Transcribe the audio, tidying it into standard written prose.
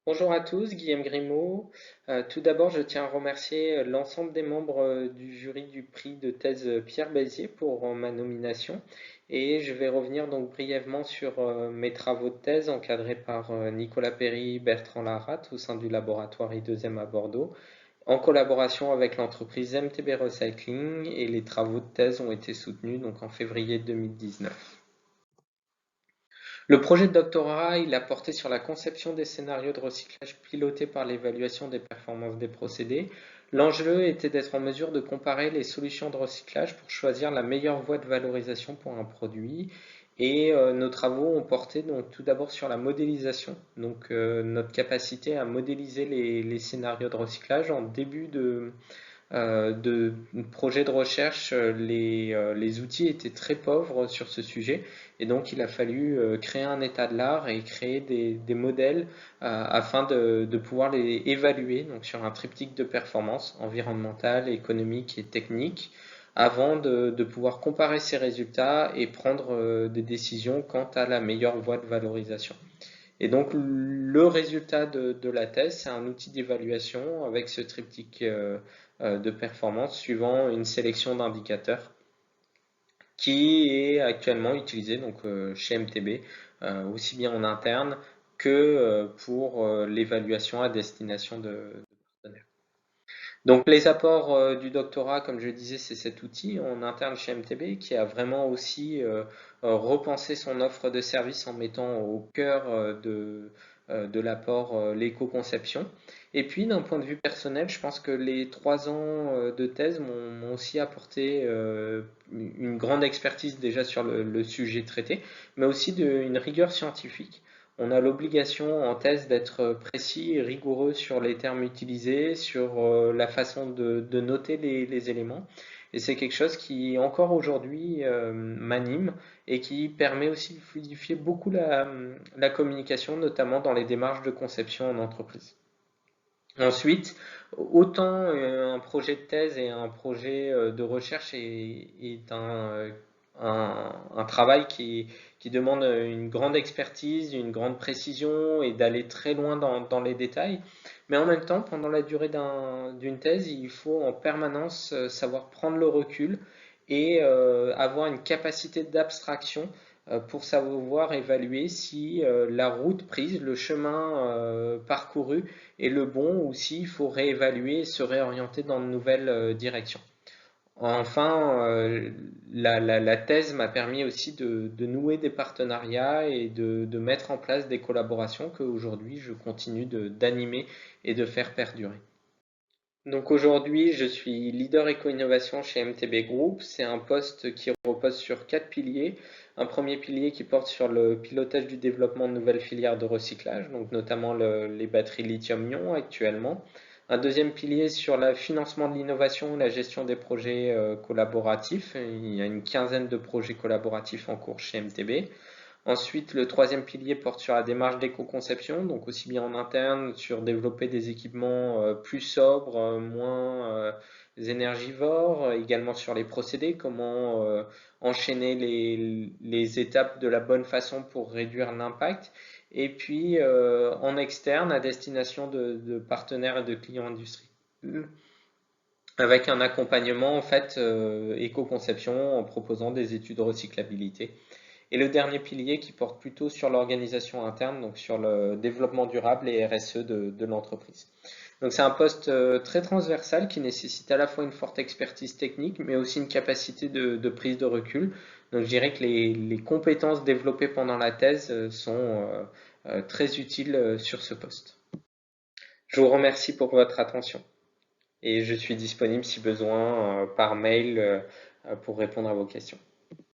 Bonjour à tous, Guillaume Grimaud. Tout d'abord, je tiens à remercier l'ensemble des membres du jury du prix de thèse Pierre Bézier pour ma nomination. Et je vais revenir donc brièvement sur mes travaux de thèse encadrés par Nicolas Perry, Bertrand Laratte au sein du laboratoire I2M à Bordeaux, en collaboration avec l'entreprise MTB Recycling. Et les travaux de thèse ont été soutenus donc en février 2019. Le projet de doctorat, il a porté sur la conception des scénarios de recyclage pilotés par l'évaluation des performances des procédés. L'enjeu était d'être en mesure de comparer les solutions de recyclage pour choisir la meilleure voie de valorisation pour un produit. Et nos travaux ont porté donc tout d'abord sur la modélisation, donc notre capacité à modéliser les scénarios de recyclage en début de projets de recherche, les outils étaient très pauvres sur ce sujet et donc il a fallu créer un état de l'art et créer des modèles afin de pouvoir les évaluer donc sur un triptyque de performance environnementale, économique et technique avant de pouvoir comparer ces résultats et prendre des décisions quant à la meilleure voie de valorisation. Et donc le résultat de la thèse, c'est un outil d'évaluation avec ce triptyque de performance suivant une sélection d'indicateurs qui est actuellement utilisé donc, chez MTB, aussi bien en interne que pour l'évaluation à destination de partenaires. Donc les apports du doctorat, comme je disais, c'est cet outil en interne chez MTB qui a vraiment aussi repensé son offre de service en mettant au cœur de l'apport l'éco-conception. Et puis d'un point de vue personnel, je pense que les 3 ans de thèse m'ont aussi apporté une grande expertise déjà sur le sujet traité, mais aussi une rigueur scientifique. On a l'obligation en thèse d'être précis et rigoureux sur les termes utilisés, sur la façon de noter les éléments. Et c'est quelque chose qui, encore aujourd'hui, m'anime et qui permet aussi de fluidifier beaucoup la communication, notamment dans les démarches de conception en entreprise. Ensuite, autant un projet de thèse et un projet de recherche est un travail qui demande une grande expertise, une grande précision et d'aller très loin dans les détails. Mais en même temps, pendant la durée d'une thèse, il faut en permanence savoir prendre le recul et avoir une capacité d'abstraction pour savoir évaluer si la route prise, le chemin parcouru est le bon ou s'il faut réévaluer et se réorienter dans de nouvelles directions. Enfin, la thèse m'a permis aussi de nouer des partenariats et de mettre en place des collaborations que aujourd'hui je continue d'animer et de faire perdurer. Donc aujourd'hui, je suis leader éco-innovation chez MTB Group. C'est un poste qui repose sur 4 piliers. Un premier pilier qui porte sur le pilotage du développement de nouvelles filières de recyclage, donc notamment les batteries lithium-ion actuellement. Un deuxième pilier sur le financement de l'innovation, la gestion des projets collaboratifs. Il y a une quinzaine de projets collaboratifs en cours chez MTB. Ensuite, le troisième pilier porte sur la démarche d'éco-conception, donc aussi bien en interne sur développer des équipements plus sobres, moins énergivores, également sur les procédés, comment enchaîner les étapes de la bonne façon pour réduire l'impact. Et puis en externe, à destination de partenaires et de clients industriels avec un accompagnement en fait éco-conception en proposant des études de recyclabilité. Et le dernier pilier qui porte plutôt sur l'organisation interne, donc sur le développement durable et RSE de l'entreprise. Donc c'est un poste très transversal qui nécessite à la fois une forte expertise technique, mais aussi une capacité de prise de recul. Donc je dirais que les compétences développées pendant la thèse sont très utiles sur ce poste. Je vous remercie pour votre attention et je suis disponible si besoin par mail pour répondre à vos questions.